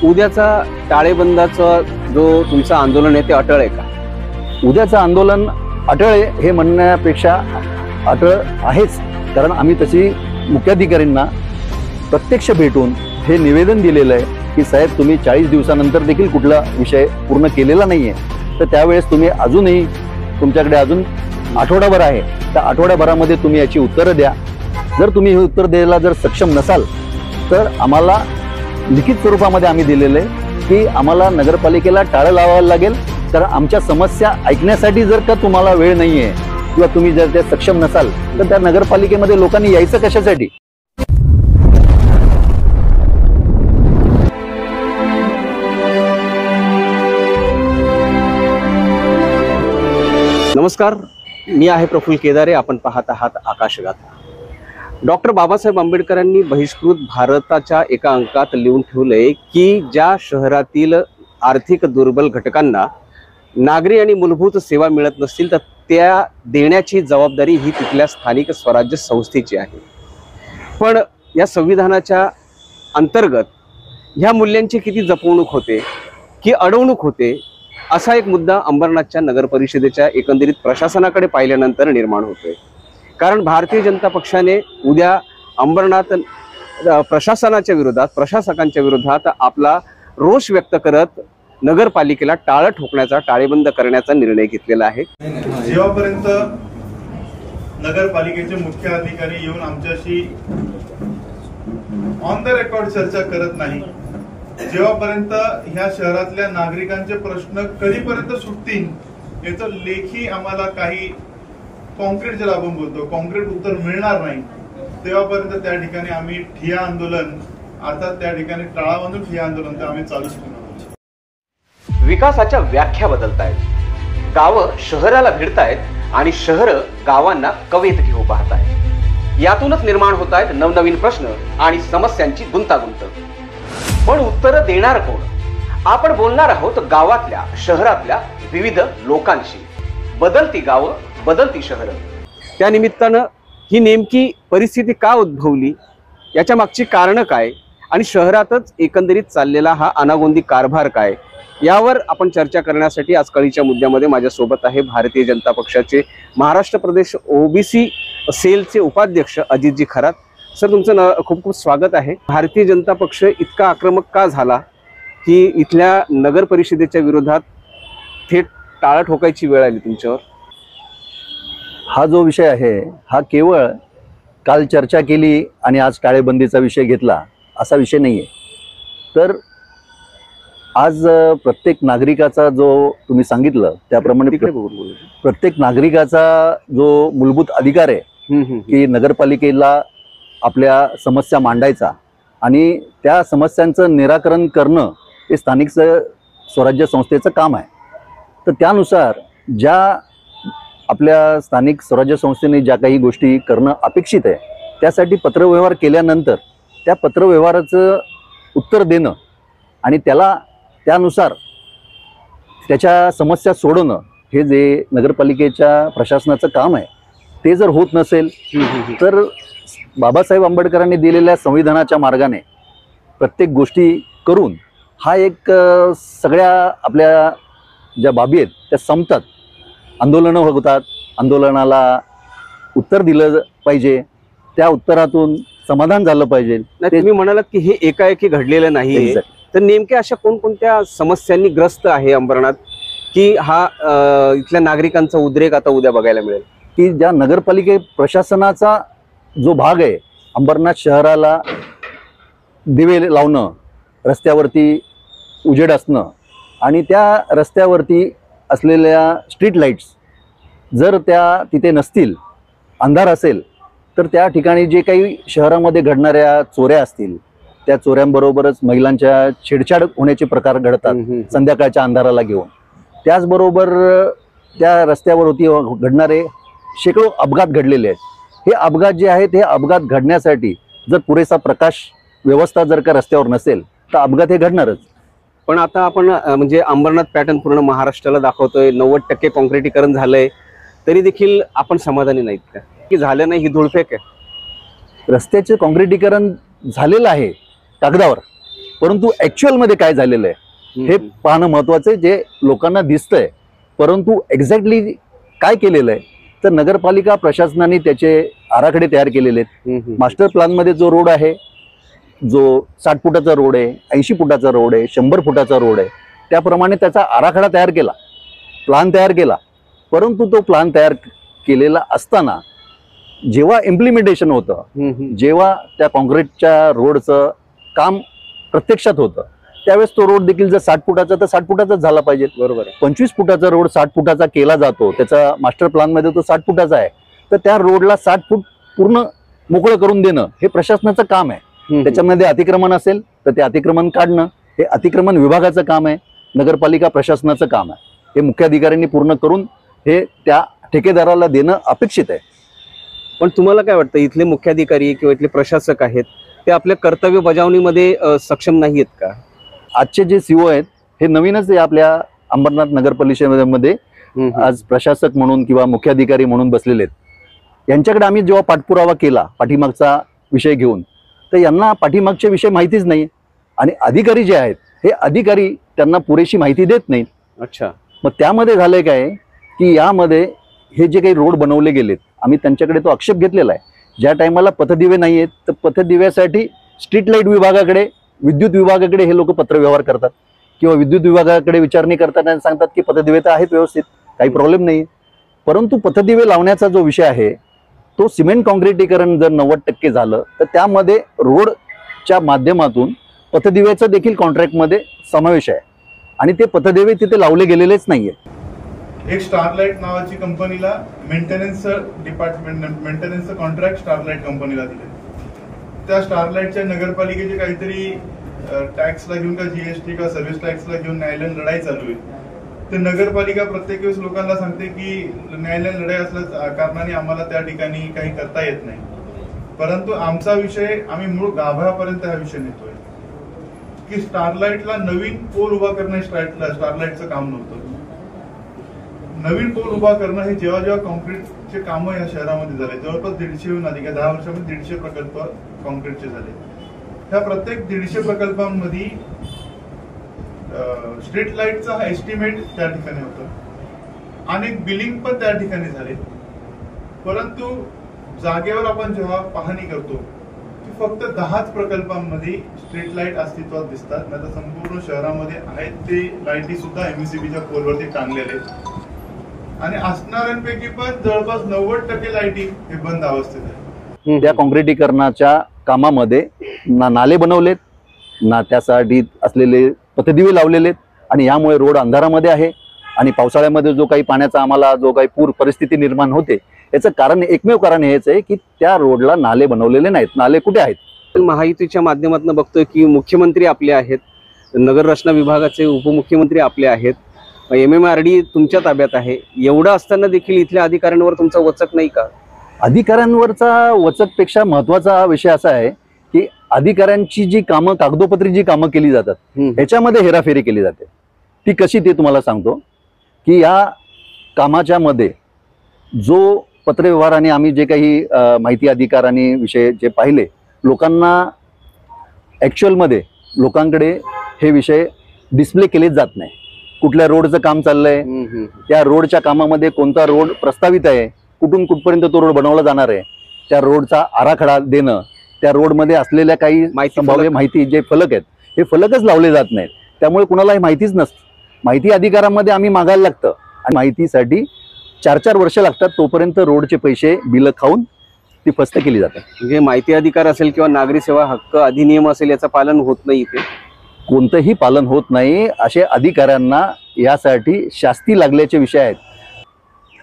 उद्याचा टाळेबंदाचा जो तुमचं आंदोलन आहे ते अटळ आहे का? उद्याचं आंदोलन अटळ आहे हे म्हणण्यापेक्षा अटळ आहेच, कारण आम्ही तशी मुख्याधिकाऱ्यांना प्रत्यक्ष भेटून हे निवेदन दिलेलं आहे की साहेब तुम्ही 40 दिवसानंतर देखील कुठला विषय पूर्ण केलेला नाहीये, तर त्यावेळेस तुम्ही अजूनही तुमच्याकडे अजून आठवडाभर आहे, त्या आठवड्याभरामध्ये तुम्ही याची उत्तरं द्या. जर तुम्ही हे उत्तर द्यायला जर सक्षम नसाल तर आम्हाला लिखित स्वरूपामध्ये आम्ही दिलेलं आहे की आम्हाला नगरपालिकेला टाळं लावावं लागेल, कारण आमच्या समस्या ऐकण्यासाठी जर का तुम्हाला वेळ नाहीये किंवा तुम्ही जर ते सक्षम नसाल तर त्या नगरपालिकेमध्ये लोकांनी यायचं कशासाठी? नमस्कार, मी आहे प्रफुल्ल केदारे. आपण पाहत आहात आकाशगाथा. डॉक्टर बाबासाहेब आंबेडकरांनी बहिष्कृत भारताच्या एका अंकात लिहून ठेवलंय की ज्या शहरातील आर्थिक दुर्बल घटकांना नागरी आणि मूलभूत सेवा मिळत नसतील तर त्या देण्याची जबाबदारी ही तिथल्या स्थानिक स्वराज्य संस्थेची आहे. पण या संविधानाच्या अंतर्गत ह्या मूल्यांची किती जपवणूक होते की अडवणूक होते, असा एक मुद्दा अंबरनाथच्या नगर परिषदेच्या एकंदरीत प्रशासनाकडे पाहिल्यानंतर निर्माण होतोय. कारण भारतीय जनता पक्षाने उद्या अंबरनाथ प्रशासनाच्या विरोधात, प्रशासकांच्या विरोधात आपला रोष व्यक्त करत नगरपालिकेला टाळं ठोकण्याचा, टाळेबंद करण्याचा निर्णय घेतलेला आहे. जेव्हापर्यंत नगरपालिकेचे मुख्य अधिकारी येऊन आमच्याशी ऑन द रेकॉर्ड चर्चा करत नाही, जेव्हापर्यंत ह्या शहरातल्या नागरिकांचे प्रश्न कधीपर्यंत सुटतील याचं लेखी आम्हाला काही कॉन्क्रीट, ज्याला आपण बोलतो कॉन्क्रीट उत्तर मिळणार नाही, तेव्हापर्यंत त्या ठिकाणी आम्ही ठिय्या आंदोलन, अर्थात त्या ठिकाणी टाळाबंदी ठिय्या आंदोलन ते आम्ही चालूच ठेवणार. विकासाच्या व्याख्या बदलतायत, गावं शहराला भिडतायत आणि शहर गावांना कवेत घेऊ पाहतायत. यातूनच निर्माण होत आहेत नवनवीन प्रश्न आणि समस्यांची गुंतागुंत. पण उत्तर देणार कोण? आपण बोलणार आहोत गावातल्या, शहरातल्या विविध लोकांशी. बदलती गावं, बदलती शहरं. त्या निमित्तानं ही नेमकी परिस्थिती का उद्भवली, याच्या मागची कारणं काय आणि शहरातच एकंदरीत चाललेला हा अनागोंदी कारभार काय, यावर आपण चर्चा करण्यासाठी आज कळीच्या मुद्द्यामध्ये माझ्यासोबत आहे भारतीय जनता पक्षाचे महाराष्ट्र प्रदेश ओबीसी सेलचे उपाध्यक्ष अजितजी खरात. सर, तुमचं खूप खूप स्वागत आहे. भारतीय जनता पक्ष इतका आक्रमक का झाला की इथल्या नगर परिषदेच्या विरोधात थेट टाळं ठोकायची वेळ आली तुमच्यावर? हा जो विषय आहे हा केवळ काल चर्चा केली आणि आज टाळेबंदीचा विषय घेतला असा विषय नाहीये. तर आज प्रत्येक नागरिकाचा, जो तुम्ही सांगितलं त्याप्रमाणे प्रत्येक नागरिकाचा जो मूलभूत अधिकार आहे की नगरपालिकेला आपल्या समस्या मांडायचा आणि त्या समस्यांचं निराकरण करणं हे स्थानिक स्वराज्य संस्थेचं काम आहे. तर त्यानुसार ज्या आपल्या स्थानिक स्वराज्य संस्थेने ज्या काही गोष्टी करणं अपेक्षित आहे त्यासाठी पत्रव्यवहार केल्यानंतर त्या पत्रव्यवहाराचं उत्तर देणं आणि त्यानुसार त्याच्या समस्या सोडवणं हे जे नगरपालिकेच्या प्रशासनाचं काम आहे ते जर होत नसेल तर बाबासाहेब आंबेडकरांनी दिलेल्या संविधानाच्या मार्गाने प्रत्येक गोष्टी करून हा एक सगळ्या आपल्या ज्या बाबी आहेत त्या संपतात. आंदोलनं होतात, आंदोलनाला उत्तर दिलं पाहिजे, त्या उत्तरातून समाधान झालं पाहिजे. तुम्ही म्हणालात की हे एकाएकी घडलेलं नाही, तर नेमक्या अशा कोणकोणत्या समस्यांनी ग्रस्त आहे अंबरनाथ की हा इथल्या नागरिकांचा उद्रेक आता उद्या बघायला मिळेल? की ज्या नगरपालिके प्रशासनाचा जो भाग आहे, अंबरनाथ शहराला दिवे लावणं, रस्त्यावरती उजेड असणं आणि त्या रस्त्यावरती असलेल्या स्ट्रीट लाईट्स जर त्या तिथे नसतील, अंधार असेल, तर त्या ठिकाणी जे काही शहरामध्ये घडणाऱ्या चोऱ्या असतील त्या चोऱ्यांबरोबरच महिलांच्या छेडछाड होण्याचे प्रकार घडतात संध्याकाळच्या अंधाराला घेऊन. त्याचबरोबर त्या रस्त्यावरती घडणारे शेकडो अपघात घडलेले आहेत. हे अपघात जे आहेत हे अपघात घडण्यासाठी जर पुरेसा प्रकाश व्यवस्था जर का रस्त्यावर नसेल तर अपघात हे घडणारच. पण आता आपण म्हणजे अंबरनाथ पॅटर्न पूर्ण महाराष्ट्राला दाखवतोय, 90% कॉन्क्रिटीकरण झालंय, तरी देखील आपण समाधानी नाहीत का की झालं नाही, ही धूळफेक आहे? रस्त्याचे कॉन्क्रिटीकरण झालेलं आहे कागदावर, परंतु ऍक्च्युअल मध्ये काय झालेलं आहे हे पाहणं महत्वाचं आहे. जे लोकांना दिसतंय, परंतु एक्झॅक्टली काय केलेलं आहे तर नगरपालिका प्रशासनाने त्याचे आराखडे तयार केलेले आहेत. मास्टर प्लॅन मध्ये जो रोड आहे, जो 60 फुटाचा रोड आहे, 80 फुटाचा रोड आहे, 100 फुटाचा रोड आहे, त्याप्रमाणे त्याचा आराखडा तयार केला, प्लान तयार केला. परंतु तो प्लान तयार केलेला असताना जेव्हा इम्प्लिमेंटेशन होतं, जेव्हा त्या कॉन्क्रीटच्या रोडचं काम प्रत्यक्षात होतं, त्यावेळेस तो रोड देखील जर 60 फुटाचा तर 60 फुटाचाच झाला पाहिजे. बरोबर आहे. 25 फुटाचा रोड 60 फुटाचा केला जातो, त्याचा मास्टर प्लॅन मध्ये तो 60 फुटाचा आहे, तर त्या रोडला 60 फूट पूर्ण मोकळं करून देणं हे प्रशासनाचं काम आहे. त्याच्यामध्ये अतिक्रमण असेल तर ते अतिक्रमण काढणं हे अतिक्रमण विभागाचं काम आहे, नगरपालिका प्रशासनाचं काम आहे. हे मुख्याधिकाऱ्यांनी पूर्ण करून हे त्या ठेकेदाराला देणं अपेक्षित आहे. पण तुम्हाला काय वाटतं, इथले मुख्याधिकारी किंवा इथले प्रशासक आहेत ते आपल्या कर्तव्य बजावणीमध्ये सक्षम नाही आहेत का? आजचे जे सीओ आहेत हे नवीनच आपल्या अंबरनाथ नगर परिषदेमध्ये आज प्रशासक म्हणून किंवा मुख्याधिकारी म्हणून बसलेले आहेत. यांच्याकडे आम्ही जेव्हा पाठपुरावा केला पाठीमागचा विषय घेऊन, तर यांना पाठीमागचे विषय माहितीच नाही. आणि अधिकारी जे आहेत हे अधिकारी त्यांना पुरेशी माहिती देत नाहीत. अच्छा. मग त्यामध्ये झालंय काय की यामध्ये हे जे काही रोड बनवले गेलेत, आम्ही त्यांच्याकडे तो आक्षेप घेतलेला आहे. ज्या टायमाला पथदिवे नाही आहेत तर पथदिव्यासाठी स्ट्रीट लाईट विभागाकडे, विद्युत विभागाकडे हे लोक पत्रव्यवहार करतात किंवा विद्युत विभागाकडे विचारणी करतात आणि सांगतात की पथदिवे तर आहेत व्यवस्थित, काही प्रॉब्लेम नाही. परंतु पथदिवे लावण्याचा जो विषय आहे तो सिमेंट कॉन्क्रिटीकरण जर 90% झालं तर त्यामध्ये रोडच्या माध्यमातून पथदिव्याचा देखील कॉन्ट्रॅक्टमध्ये समावेश आहे आणि ते पथदिवे तिथे लावले गेलेलेच नाहीये. एक स्टारलाइट नावाची कंपनीला मेंटेनन्सचं डिपार्टमेंट, मेंटेनन्सचं कॉन्ट्रॅक्ट स्टारलाइट कंपनीला दिले. त्या स्टारलाइटच्या नगरपालिकेचे काहीतरी टॅक्सला घेऊन का जीएसटी का सर्व्हिस टॅक्सला घेऊन न्यायालयीन लढाई चालू आहे. तर नगरपालिका प्रत्येक वेळेस लोकांना सांगते की न्यायालयीन लढाई असल्या कारणाने आम्हाला त्या ठिकाणी काही करता येत नाही. परंतु आमचा विषय आम्ही मूळ गाभ्यापर्यंत हा विषय नेतोय की स्टारलाइटला नवीन पोल उभा करणं स्टारलाइटचं काम नव्हतं. नवीन पोल उभा करणं हे जेव्हा जेव्हा कॉन्क्रीटचे कामं या शहरामध्ये झाले, जवळपास 150हून अधिक 10 वर्षामध्ये 150 प्रकल्प कॉन्क्रीटचे झाले. ह्या प्रत्येक 150 प्रकल्पांमध्ये स्ट्रीट लाईटचा हा एस्टिमेट त्या ठिकाणी होता, अनेक बिलिंग पण त्या ठिकाणी झाले. परंतु जागेवर आपण जेव्हा पाहणी करतो की फक्त 10च प्रकल्पांमध्ये स्ट्रीट लाईट अस्तित्वात दिसतात, नाही तर संपूर्ण शहरामध्ये आहेत ते लाईटी सुद्धा एमएससीबीच्या पोलवरती टांगलेले आणि असणाऱ्यांपैकी पण जवळपास 90% लाईटी हे बंद अवस्थेत आहे. त्या कॉन्क्रिटीकरणाच्या कामामध्ये ना नाले बनवलेत, ना त्यासाठी असलेले पथदिवे लावलेले आहेत आणि यामुळे रोड अंधारामध्ये आहे. आणि पावसाळ्यामध्ये जो काही पाण्याचा आम्हाला जो काही पूर परिस्थिती निर्माण होते याचं कारण, एकमेव कारण हेच आहे की त्या रोडला नाले बनवलेले नाहीत. नाले कुठे आहेत? महायुतीच्या माध्यमातून बघतोय की मुख्यमंत्री आपले आहेत, नगर रचना विभागाचे उपमुख्यमंत्री आपले आहेत, MMRD तुमच्या ताब्यात आहे. एवढं असताना देखील इथल्या अधिकाऱ्यांवर तुमचा वचक नाही का? अधिकाऱ्यांवरचा वचकपेक्षा महत्वाचा विषय असा आहे की अधिकाऱ्यांची जी कामं, कागदोपत्री जी कामं केली जातात ह्याच्यामध्ये हेराफेरी केली जाते. ती कशी ते तुम्हाला सांगतो की या कामाच्या मध्ये जो पत्रव्यवहार आणि आम्ही जे काही माहिती अधिकार आणि विषय जे पाहिले, लोकांना ॲक्च्युअलमध्ये लोकांकडे हे विषय डिस्प्ले केलेच जात नाही. कुठल्या रोडचं काम चाललंय, त्या रोडच्या कामामध्ये कोणता रोड प्रस्तावित आहे, कुठून कुठपर्यंत तो रोड बनवला जाणार आहे, त्या रोडचा आराखडा देणं, त्या रोडमध्ये असलेल्या काही संभाव्य माहिती जे फलक आहेत हे फलकच लावले जात नाहीत. त्यामुळे कुणाला हे माहितीच नसतं. माहिती अधिकारामध्ये आम्ही मागायला लागतं आणि माहितीसाठी 4-4 वर्ष लागतात, तोपर्यंत रोडचे पैसे बिल खाऊन ती फस्त केली जातात. म्हणजे माहिती अधिकार असेल किंवा नागरी सेवा हक्क अधिनियम असेल याचं पालन होत नाही, इथे कोणतंही पालन होत नाही. असे अधिकाऱ्यांना यासाठी शास्ती लागल्याचे विषय आहेत.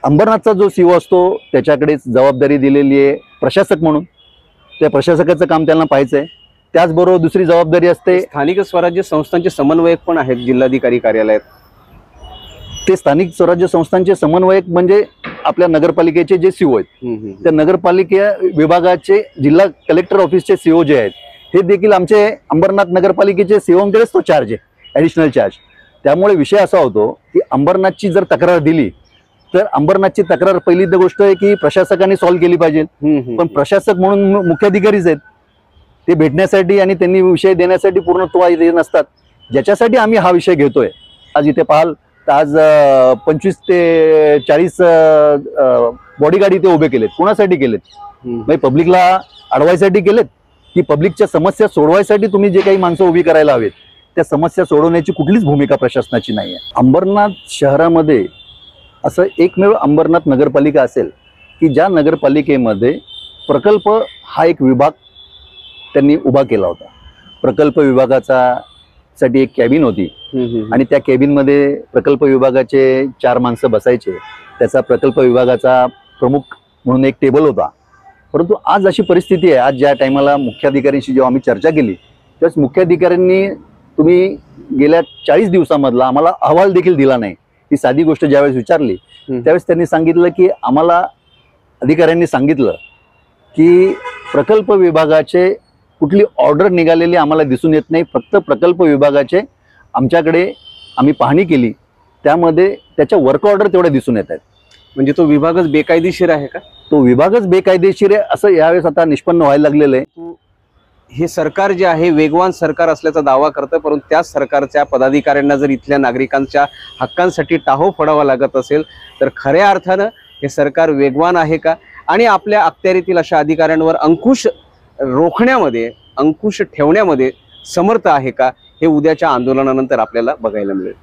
अंबरनाथचा जो सीओ असतो त्याच्याकडेच जबाबदारी दिलेली आहे प्रशासक म्हणून, त्या प्रशासकाचं काम त्यांना पाहायचंय. त्याचबरोबर दुसरी जबाबदारी असते स्थानिक स्वराज्य संस्थांचे समन्वयक पण आहेत जिल्हाधिकारी कार्यालयात. ते स्थानिक स्वराज्य संस्थांचे समन्वयक म्हणजे आपल्या नगरपालिकेचे जे सीओ आहेत, त्या नगरपालिका विभागाचे जिल्हा कलेक्टर ऑफिसचे सीओ जे आहेत हे देखील आमचे अंबरनाथ नगरपालिकेचे सीओंकडेच तो चार्ज आहे, ॲडिशनल चार्ज. त्यामुळे विषय असा होतो की अंबरनाथची जर तक्रार दिली तर अंबरनाथची तक्रार पहिली गोष्ट आहे की प्रशासकाने सॉल्व्ह केली पाहिजे. पण प्रशासक म्हणून मुख्याधिकारीच आहेत, ते भेटण्यासाठी आणि त्यांनी विषय देण्यासाठी पूर्णत्व येत नसतात, ज्याच्यासाठी आम्ही हा विषय घेतोय. आज इथे पाहाल तर आज 25 ते 40 बॉडीगार्ड इथे उभे केलेत. कोणासाठी केलेत? म्हणजे पब्लिकला अडवायसाठी केलेत की पब्लिकच्या समस्या सोडवायसाठी तुम्ही जे काही माणसं उभी करायला हवेत त्या समस्या सोडवण्याची कुठलीच भूमिका प्रशासनाची नाही आहे. अंबरनाथ शहरामध्ये असं एकमेव अंबरनाथ नगरपालिका असेल की ज्या नगरपालिकेमध्ये प्रकल्प हा एक विभाग त्यांनी उभा केला होता. प्रकल्प विभागासाठी एक कॅबिन होती आणि त्या कॅबिनमध्ये प्रकल्प विभागाचे 4 माणसं बसायचे. त्याचा प्रकल्प विभागाचा प्रमुख म्हणून एक टेबल होता. परंतु आज अशी परिस्थिती आहे, आज ज्या टायमाला मुख्याधिकाऱ्यांशी जेव्हा आम्ही चर्चा केली त्यावेळेस मुख्याधिकाऱ्यांनी तुम्ही गेल्या 40 दिवसामधला आम्हाला अहवाल देखील दिला नाही. ही साधी गोष्ट ज्यावेळेस विचारली त्यावेळेस त्यांनी सांगितलं की आम्हाला अधिकाऱ्यांनी सांगितलं की प्रकल्प विभागाचे कुठली ऑर्डर निघालेली आम्हाला दिसून येत नाही, फक्त प्रकल्प विभागाचे आमच्याकडे आम्ही पाहणी केली त्यामध्ये त्याच्या वर्क ऑर्डर तेवढ्या दिसून येत आहेत. म्हणजे तो विभागच बेकायदेशीर आहे का? तो विभागच बेकायदेशीर आहे असं यावेळेस आता निष्पन्न व्हायला लागलेलं आहे. हे सरकार जे आहे वेगवान सरकार असल्याचा दावा करतं, परंतु त्याच सरकारच्या पदाधिकाऱ्यांना जर इथल्या नागरिकांच्या हक्कांसाठी टाहो फोडावा लागत असेल तर खऱ्या अर्थानं हे सरकार वेगवान आहे का? आणि आपल्या अखत्यारीतील अशा अधिकाऱ्यांवर अंकुश रोखण्यामध्ये, अंकुश ठेवण्यामध्ये समर्थ आहे का? हे उद्याच्या आंदोलनानंतर आपल्याला बघायला मिळेल.